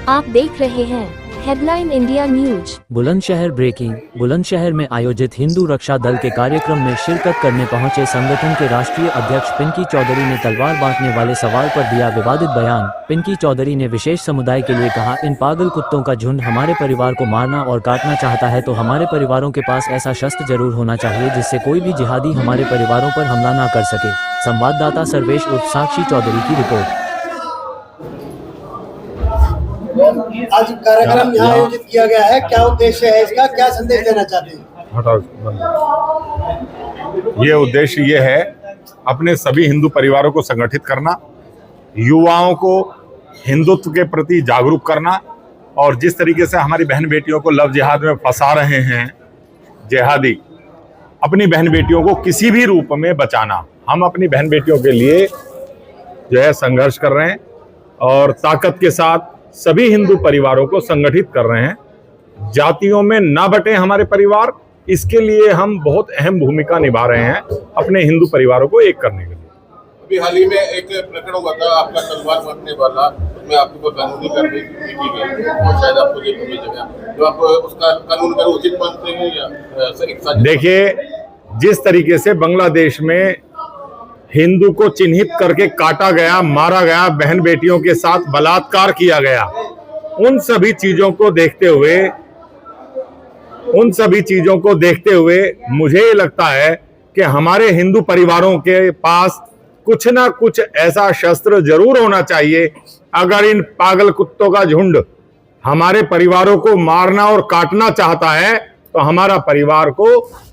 आप देख रहे हैं headline India news. Bulandshahr breaking. Bulandshahr में आयोजित हिंदू रक्षा दल के कार्यक्रम में शिरकत करने पहुंचे संगठन के राष्ट्रीय अध्यक्ष पिंकी चौधरी ने तलवार बांटने वाले सवाल पर दिया विवादित बयान। पिंकी चौधरी ने विशेष समुदाय के लिए कहा, इन पागल कुत्तों का झुंड हमारे परिवार को मारना और काटना चाहता है तो हमारे परिवारों के पास ऐसा शस्त्र जरूर होना चाहिए जिससे कोई भी जिहादी हमारे परिवारों पर हमला न कर सके। संवाददाता सर्वेश उर्फ साक्षी चौधरी की रिपोर्ट। आज कार्यक्रम यहाँ आयोजित किया गया है, क्या उद्देश्य है इसका, क्या संदेश देना चाहते हैं? ये उद्देश्य ये है अपने सभी हिंदू परिवारों को संगठित करना, युवाओं को हिंदुत्व के प्रति जागरूक करना और जिस तरीके से हमारी बहन बेटियों को लव जिहाद में फंसा रहे हैं जिहादी, अपनी बहन बेटियों को किसी भी रूप में बचाना। हम अपनी बहन बेटियों के लिए जो है संघर्ष कर रहे हैं और ताकत के साथ सभी हिंदू परिवारों को संगठित कर रहे हैं। जातियों में ना बटे हमारे परिवार, इसके लिए हम बहुत अहम भूमिका निभा रहे हैं अपने हिंदू परिवारों को एक करने के लिए। अभी हाल ही में एक प्रकरण हुआ था आपका तलवार बांटने वाला, उसमें आपको कानूनी कार्रवाई की गई और शायद आपको जेल में भेजा गया, तो आप उसका कानून पर उचित मानते हैं या एक साजिश? देखिए, जिस तरीके से बांग्लादेश में हिंदू को चिन्हित करके काटा गया, मारा गया, बहन बेटियों के साथ बलात्कार किया गया, उन सभी चीजों को देखते हुए मुझे लगता है कि हमारे हिंदू परिवारों के पास कुछ ना कुछ ऐसा शस्त्र जरूर होना चाहिए। अगर इन पागल कुत्तों का झुंड हमारे परिवारों को मारना और काटना चाहता है तो हमारा परिवार को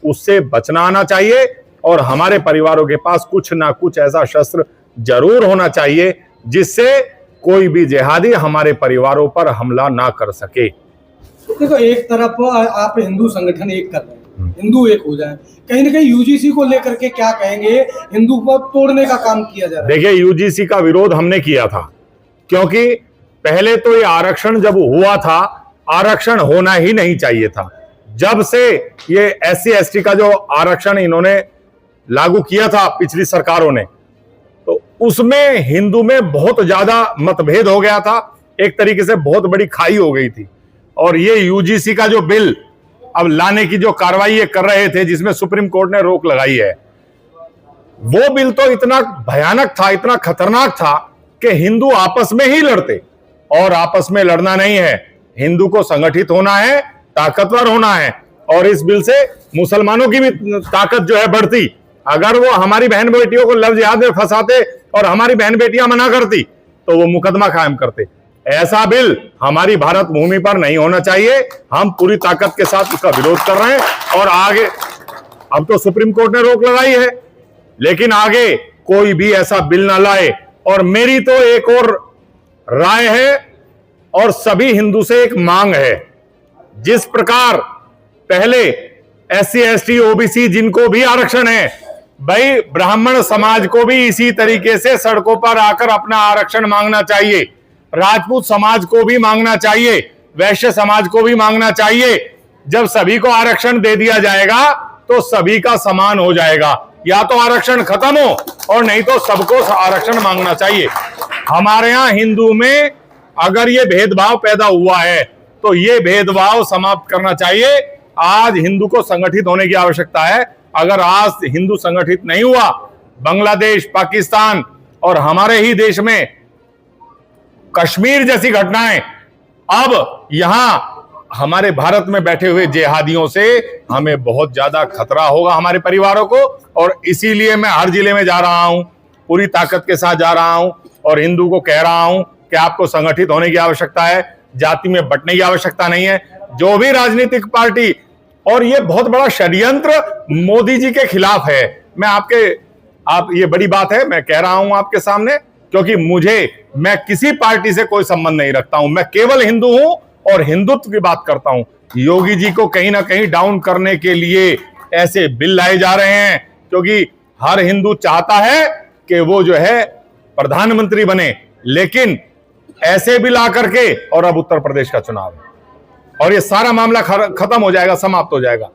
उससे बचना आना चाहिए और हमारे परिवारों के पास कुछ ना कुछ ऐसा शस्त्र जरूर होना चाहिए जिससे कोई भी जिहादी हमारे परिवारों पर हमला ना कर सके। देखो, एक तरफ आप हिंदू संगठन एक कर रहे हैं, हिंदू एक हो जाए, कहीं ना कहीं यूजीसी को लेकर के क्या कहेंगे, हिंदू को तोड़ने का काम किया जा रहा है। देखिए, यूजीसी का विरोध हमने किया था क्योंकि पहले तो ये आरक्षण जब हुआ था, आरक्षण होना ही नहीं चाहिए था। जब से ये SC/ST का जो आरक्षण इन्होंने लागू किया था पिछली सरकारों ने, तो उसमें हिंदू में बहुत ज्यादा मतभेद हो गया था, एक तरीके से बहुत बड़ी खाई हो गई थी। और ये यूजीसी का जो बिल अब लाने की जो कार्रवाई ये कर रहे थे, जिसमें सुप्रीम कोर्ट ने रोक लगाई है, वो बिल तो इतना भयानक था, इतना खतरनाक था कि हिंदू आपस में ही लड़ते, और आपस में लड़ना नहीं है, हिंदू को संगठित होना है, ताकतवर होना है। और इस बिल से मुसलमानों की भी ताकत जो है बढ़ती। अगर वो हमारी बहन बेटियों को लव जिहाद में फंसाते और हमारी बहन बेटियां मना करती तो वो मुकदमा कायम करते। ऐसा बिल हमारी भारत भूमि पर नहीं होना चाहिए। हम पूरी ताकत के साथ उसका विरोध कर रहे हैं और आगे, अब तो सुप्रीम कोर्ट ने रोक लगाई है, लेकिन आगे कोई भी ऐसा बिल ना लाए। और मेरी तो एक और राय है और सभी हिंदू से एक मांग है, जिस प्रकार पहले SC/ST OBC जिनको भी आरक्षण है, भाई ब्राह्मण समाज को भी इसी तरीके से सड़कों पर आकर अपना आरक्षण मांगना चाहिए, राजपूत समाज को भी मांगना चाहिए, वैश्य समाज को भी मांगना चाहिए। जब सभी को आरक्षण दे दिया जाएगा तो सभी का समान हो जाएगा। या तो आरक्षण खत्म हो और नहीं तो सबको आरक्षण मांगना चाहिए। हमारे यहाँ हिंदू में अगर ये भेदभाव पैदा हुआ है तो ये भेदभाव समाप्त करना चाहिए। आज हिंदू को संगठित होने की आवश्यकता है। अगर आज हिंदू संगठित नहीं हुआ, बांग्लादेश, पाकिस्तान और हमारे ही देश में कश्मीर जैसी घटनाएं, अब यहां हमारे भारत में बैठे हुए जिहादियों से हमें बहुत ज्यादा खतरा होगा हमारे परिवारों को। और इसीलिए मैं हर जिले में जा रहा हूं, पूरी ताकत के साथ जा रहा हूं और हिंदू को कह रहा हूं कि आपको संगठित होने की आवश्यकता है, जाति में बंटने की आवश्यकता नहीं है। जो भी राजनीतिक पार्टी, और ये बहुत बड़ा षड्यंत्र मोदी जी के खिलाफ है। आप ये बड़ी बात है, मैं कह रहा हूं आपके सामने, क्योंकि मैं किसी पार्टी से कोई संबंध नहीं रखता हूं। मैं केवल हिंदू हूं और हिंदुत्व की बात करता हूं। योगी जी को कहीं ना कहीं डाउन करने के लिए ऐसे बिल लाए जा रहे हैं, क्योंकि हर हिंदू चाहता है कि वो जो है प्रधानमंत्री बने, लेकिन ऐसे बिल आकर के, और अब उत्तर प्रदेश का चुनाव है और ये सारा मामला खत्म हो जाएगा, समाप्त हो जाएगा।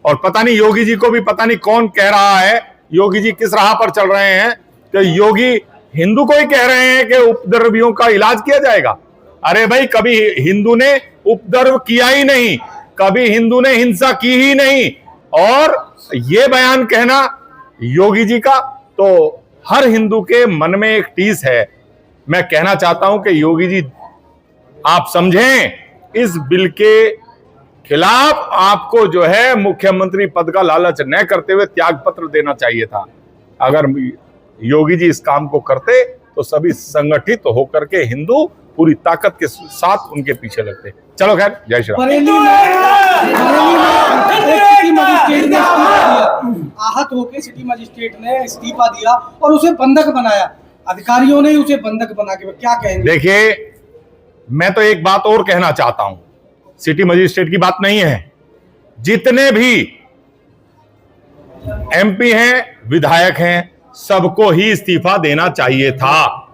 और पता नहीं योगी जी को भी पता नहीं कौन कह रहा है, योगी जी किस राह पर चल रहे हैं कि योगी हिंदू को ही कह रहे हैं कि उपद्रवियों का इलाज किया जाएगा। अरे भाई, कभी हिंदू ने उपद्रव किया ही नहीं, कभी हिंदू ने हिंसा की ही नहीं। और ये बयान कहना योगी जी का, तो हर हिंदू के मन में एक टीस है। मैं कहना चाहता हूं कि योगी जी, आप समझें, इस बिल के खिलाफ आपको जो है मुख्यमंत्री पद का लालच न करते हुए त्याग पत्र देना चाहिए था। अगर योगी जी इस काम को करते तो सभी संगठित होकर के हिंदू पूरी ताकत के साथ उनके पीछे लगते। चलो खैर, जय श्री राम। बरेली में एक सिटी मजिस्ट्रेट ने इस्तीफा दिया, आहत होकर सिटी मजिस्ट्रेट ने इस्तीफा दिया और उसे बंधक बनाया, अधिकारियों ने उसे बंधक बना के, क्या कहेंगे? देखिए, मैं तो एक बात और कहना चाहता हूं, सिटी मजिस्ट्रेट की बात नहीं है, जितने भी एमपी हैं, विधायक हैं, सबको ही इस्तीफा देना चाहिए था।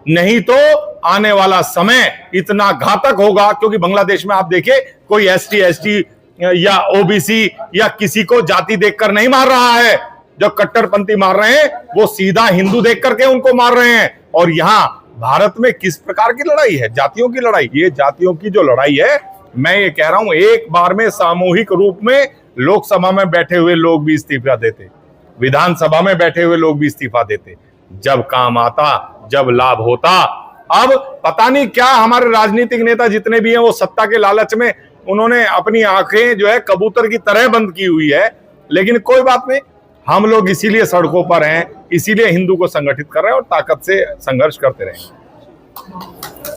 नहीं तो आने वाला समय इतना घातक होगा, क्योंकि बांग्लादेश में आप देखिए, कोई एसटी एसटी या ओबीसी या किसी को जाति देखकर नहीं मार रहा है। जो कट्टरपंथी मार रहे हैं वो सीधा हिंदू देख करके उनको मार रहे हैं। और यहां भारत में किस प्रकार की लड़ाई है? जातियों की लड़ाई। ये जातियों की जो लड़ाई है, मैं ये कह रहा हूं, एक बार में सामूहिक रूप में लोकसभा में बैठे हुए लोग भी इस्तीफा देते, विधानसभा में बैठे हुए लोग भी इस्तीफा देते, जब काम आता, जब लाभ होता। अब पता नहीं क्या हमारे राजनीतिक नेता जितने भी हैं, वो सत्ता के लालच में उन्होंने अपनी आंखें जो है कबूतर की तरह बंद की हुई है। लेकिन कोई बात नहीं, हम लोग इसीलिए सड़कों पर हैं, इसीलिए हिंदू को संगठित कर रहे हैं और ताकत से संघर्ष करते रहेंगे।